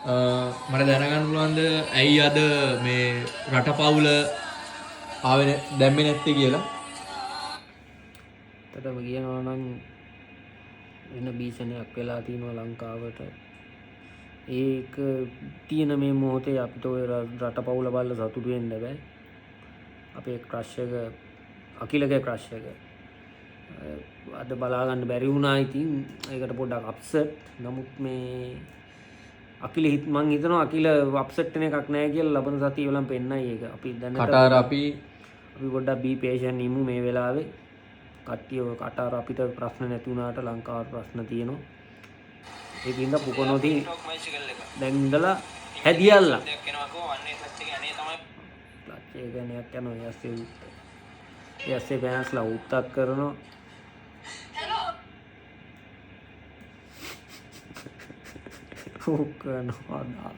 මට දැනගන්න පුළුවන්ද ඇයි අද මේ රටපවුල ආවෙ දැම්මේ නැත්තේ කියලා? ඇත්තටම කියනවා නම් වෙන භීෂණයක් වෙලා තියෙනවා ලංකාවට. ඒක තියෙන මේ මොහොතේ අපිට ඔය රටපවුල බලලා සතුටු වෙන්න බෑ. අපේ ක්‍රෂ් එක අකිලගේ ක්‍රෂ් එක අද බලා ගන්න බැරි වුණා. ඉතින් ඒකට පොඩ්ඩක් අප්සෙට්. නමුත් මේ අකිල මං හිතනවා අකිල අප්සෙට් වෙන එකක් නැහැ කියලා ලබන සතිය වලම පෙන්නයි ඒක. අපි දැනට කටාර අපි පොඩ්ඩක් බී පේෂන් ඉමු මේ වෙලාවේ. කට්ටිය ඔය කටාර අපිට ප්‍රශ්න නැති වුණාට ලංකාවට ප්‍රශ්න තියෙනවා. ඒකින්ද පුකොනෝදී දැන් ඉඳලා හැදියල්ලා ක්ලච් එක ගණයක් යනවා. යස්සේ බෑන්ස්ලා උත්තක් කරනවා. ඕක කරනවා.